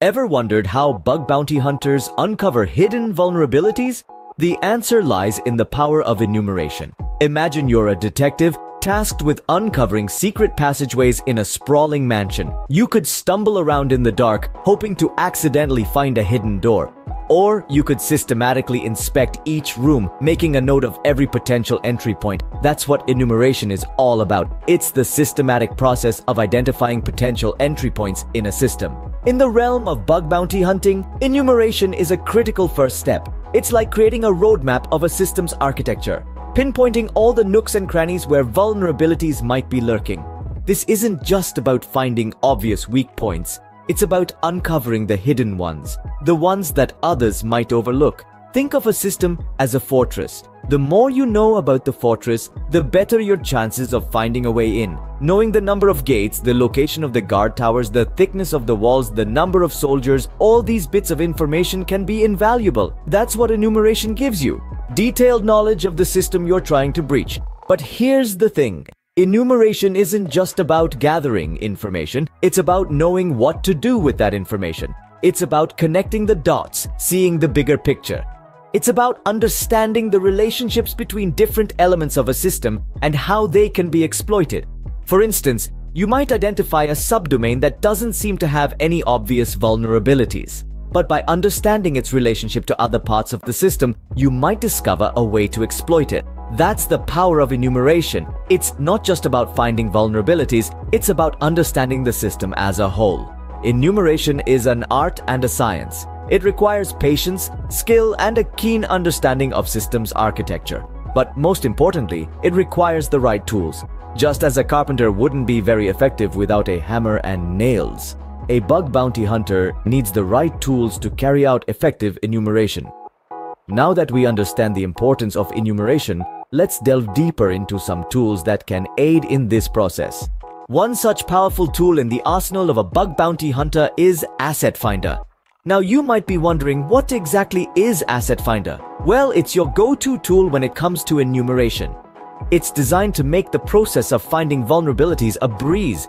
Ever wondered how bug bounty hunters uncover hidden vulnerabilities? The answer lies in the power of enumeration. Imagine you're a detective tasked with uncovering secret passageways in a sprawling mansion. You could stumble around in the dark, hoping to accidentally find a hidden door. Or you could systematically inspect each room, making a note of every potential entry point. That's what enumeration is all about. It's the systematic process of identifying potential entry points in a system. In the realm of bug bounty hunting, enumeration is a critical first step. It's like creating a roadmap of a system's architecture, pinpointing all the nooks and crannies where vulnerabilities might be lurking. This isn't just about finding obvious weak points. It's about uncovering the hidden ones, the ones that others might overlook. Think of a system as a fortress. The more you know about the fortress, the better your chances of finding a way in. Knowing the number of gates, the location of the guard towers, the thickness of the walls, the number of soldiers, all these bits of information can be invaluable. That's what enumeration gives you. Detailed knowledge of the system you're trying to breach. But here's the thing. Enumeration isn't just about gathering information, it's about knowing what to do with that information. It's about connecting the dots, seeing the bigger picture. It's about understanding the relationships between different elements of a system and how they can be exploited. For instance, you might identify a subdomain that doesn't seem to have any obvious vulnerabilities. But by understanding its relationship to other parts of the system, you might discover a way to exploit it. That's the power of enumeration. It's not just about finding vulnerabilities, it's about understanding the system as a whole. Enumeration is an art and a science. It requires patience, skill, and a keen understanding of systems architecture. But most importantly, it requires the right tools. Just as a carpenter wouldn't be very effective without a hammer and nails, a bug bounty hunter needs the right tools to carry out effective enumeration. Now that we understand the importance of enumeration, let's delve deeper into some tools that can aid in this process. One such powerful tool in the arsenal of a bug bounty hunter is Assetfinder. Now you might be wondering, what exactly is Assetfinder? Well, it's your go-to tool when it comes to enumeration. It's designed to make the process of finding vulnerabilities a breeze.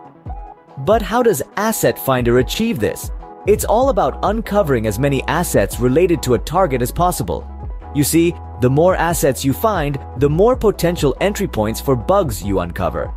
But how does Assetfinder achieve this? It's all about uncovering as many assets related to a target as possible. You see, the more assets you find, the more potential entry points for bugs you uncover.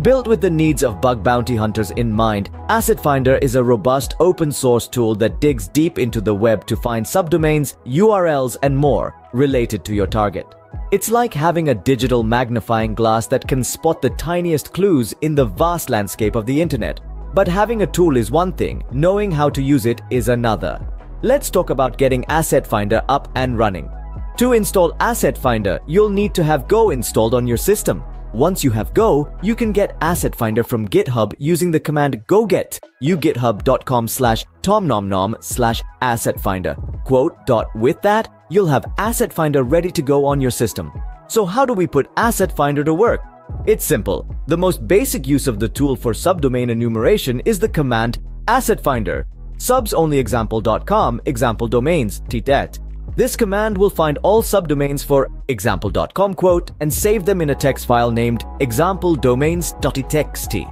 Built with the needs of bug bounty hunters in mind, Assetfinder is a robust open-source tool that digs deep into the web to find subdomains, URLs, and more related to your target. It's like having a digital magnifying glass that can spot the tiniest clues in the vast landscape of the internet. But having a tool is one thing, knowing how to use it is another. Let's talk about getting Assetfinder up and running. To install Assetfinder, you'll need to have Go installed on your system. Once you have Go, you can get Assetfinder from GitHub using the command goget ugithub.com/tomnomnom/assetfinder. With that, you'll have Assetfinder ready to go on your system. So how do we put Assetfinder to work? It's simple. The most basic use of the tool for subdomain enumeration is the command Assetfinder subs-only-example.com example domains ttet. This command will find all subdomains for example.com and save them in a text file named example-domains.txt.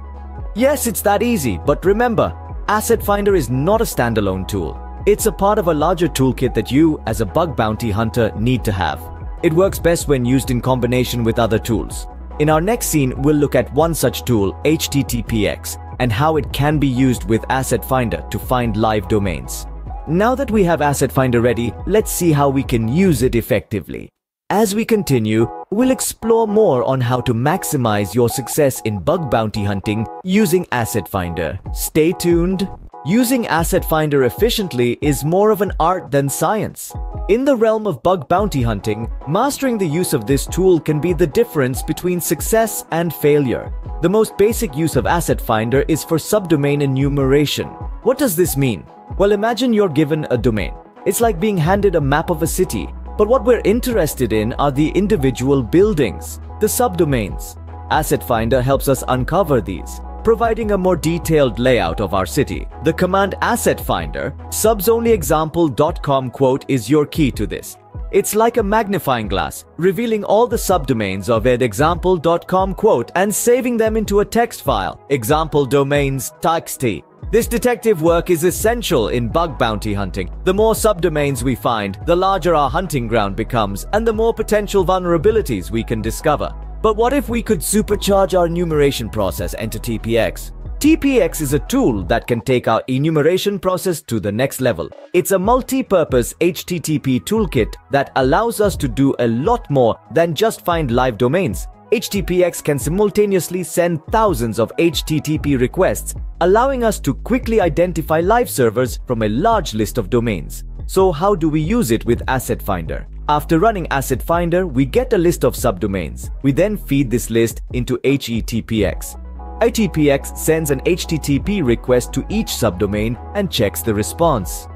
Yes, it's that easy, but remember, Assetfinder is not a standalone tool. It's a part of a larger toolkit that you, as a bug bounty hunter, need to have. It works best when used in combination with other tools. In our next scene, we'll look at one such tool, HTTPX, and how it can be used with Assetfinder to find live domains. Now that we have Assetfinder ready, let's see how we can use it effectively. As we continue, we'll explore more on how to maximize your success in bug bounty hunting using Assetfinder. Stay tuned. Using Assetfinder efficiently is more of an art than science. In the realm of bug bounty hunting, mastering the use of this tool can be the difference between success and failure. The most basic use of Assetfinder is for subdomain enumeration. What does this mean? Well, imagine you're given a domain. It's like being handed a map of a city. But what we're interested in are the individual buildings, the subdomains. Assetfinder helps us uncover these, providing a more detailed layout of our city. The command Assetfinder subs-only-example.com is your key to this. It's like a magnifying glass, revealing all the subdomains of example.com and saving them into a text file, example domains.txt. This detective work is essential in bug bounty hunting. The more subdomains we find, the larger our hunting ground becomes, and the more potential vulnerabilities we can discover. But what if we could supercharge our enumeration process into TPX? TPX is a tool that can take our enumeration process to the next level. It's a multi-purpose HTTP toolkit that allows us to do a lot more than just find live domains. HTPX can simultaneously send thousands of HTTP requests, allowing us to quickly identify live servers from a large list of domains. So how do we use it with Assetfinder? After running Assetfinder, we get a list of subdomains. We then feed this list into HETPX. HETPX sends an HTTP request to each subdomain and checks the response.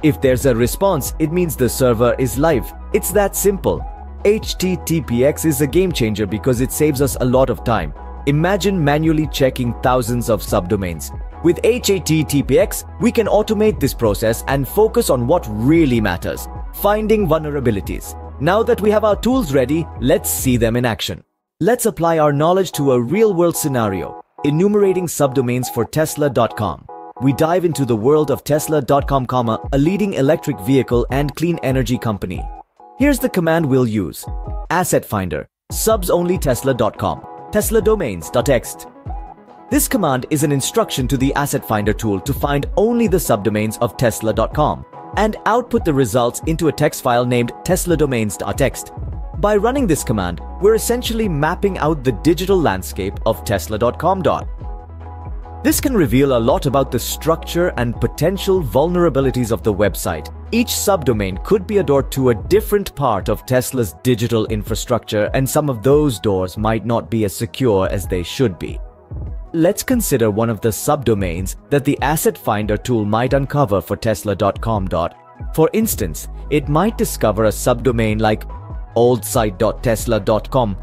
If there's a response, it means the server is live. It's that simple. HTTPX is a game changer because it saves us a lot of time. Imagine manually checking thousands of subdomains. With HTTPX, we can automate this process and focus on what really matters: finding vulnerabilities. Now that we have our tools ready, let's see them in action. Let's apply our knowledge to a real-world scenario: enumerating subdomains for Tesla.com. We dive into the world of Tesla.com, a leading electric vehicle and clean energy company. Here's the command we'll use: Assetfinder, subs only Tesla.com, tesladomains.txt. This command is an instruction to the Assetfinder tool to find only the subdomains of Tesla.com and output the results into a text file named tesladomains.txt. By running this command, we're essentially mapping out the digital landscape of Tesla.com. This can reveal a lot about the structure and potential vulnerabilities of the website. Each subdomain could be a door to a different part of Tesla's digital infrastructure, and some of those doors might not be as secure as they should be. Let's consider one of the subdomains that the Assetfinder tool might uncover for Tesla.com. For instance, it might discover a subdomain like oldsite.tesla.com, .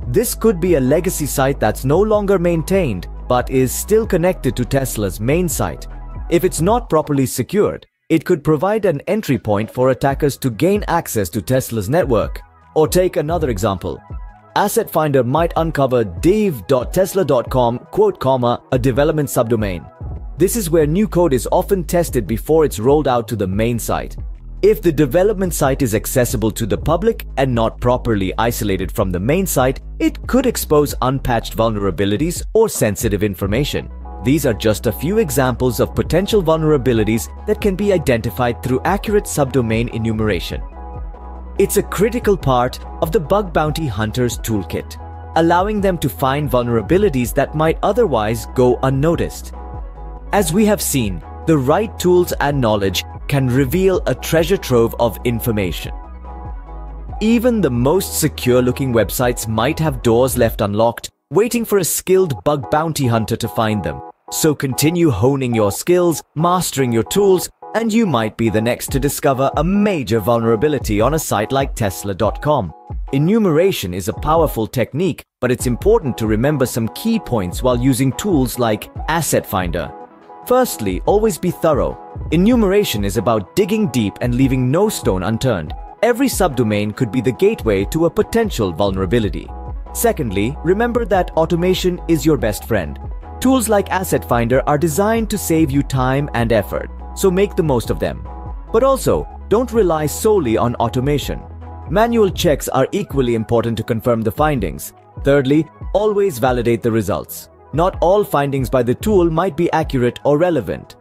This could be a legacy site that's no longer maintained, but is still connected to Tesla's main site. If it's not properly secured, it could provide an entry point for attackers to gain access to Tesla's network. Or take another example. Assetfinder might uncover dev.tesla.com, a development subdomain. This is where new code is often tested before it's rolled out to the main site. If the development site is accessible to the public and not properly isolated from the main site, it could expose unpatched vulnerabilities or sensitive information. These are just a few examples of potential vulnerabilities that can be identified through accurate subdomain enumeration. It's a critical part of the Bug Bounty Hunter's toolkit, allowing them to find vulnerabilities that might otherwise go unnoticed. As we have seen, the right tools and knowledge can reveal a treasure trove of information. Even the most secure-looking websites might have doors left unlocked, waiting for a skilled bug bounty hunter to find them. So continue honing your skills, mastering your tools, and you might be the next to discover a major vulnerability on a site like Tesla.com. Enumeration is a powerful technique, but it's important to remember some key points while using tools like Assetfinder. Firstly, always be thorough. Enumeration is about digging deep and leaving no stone unturned. Every subdomain could be the gateway to a potential vulnerability. Secondly, remember that automation is your best friend. Tools like Assetfinder are designed to save you time and effort, so make the most of them. But also, don't rely solely on automation. Manual checks are equally important to confirm the findings. Thirdly, always validate the results. Not all findings by the tool might be accurate or relevant.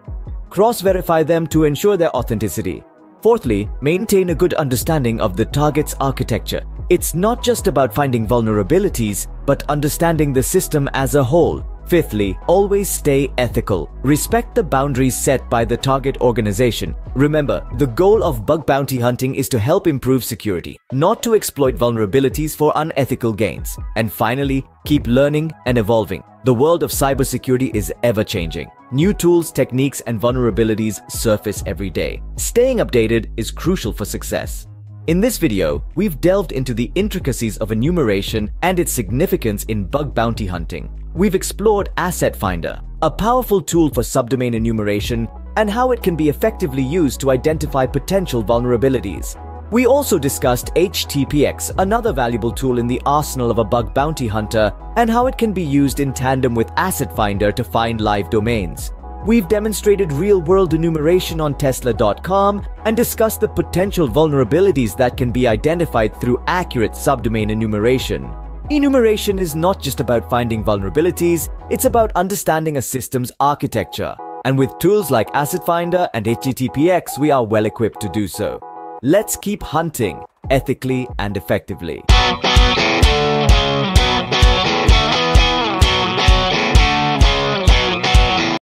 Cross-verify them to ensure their authenticity. Fourthly, maintain a good understanding of the target's architecture. It's not just about finding vulnerabilities, but understanding the system as a whole. Fifthly, always stay ethical. Respect the boundaries set by the target organization. Remember, the goal of bug bounty hunting is to help improve security, not to exploit vulnerabilities for unethical gains. And finally, keep learning and evolving. The world of cybersecurity is ever-changing. New tools, techniques, and vulnerabilities surface every day. Staying updated is crucial for success. In this video, we've delved into the intricacies of enumeration and its significance in bug bounty hunting. We've explored Assetfinder, a powerful tool for subdomain enumeration, and how it can be effectively used to identify potential vulnerabilities. We also discussed HTPX, another valuable tool in the arsenal of a bug bounty hunter, and how it can be used in tandem with Assetfinder to find live domains. We've demonstrated real-world enumeration on Tesla.com and discussed the potential vulnerabilities that can be identified through accurate subdomain enumeration. Enumeration is not just about finding vulnerabilities, it's about understanding a system's architecture. And with tools like Assetfinder and HTTPX, we are well equipped to do so. Let's keep hunting ethically and effectively.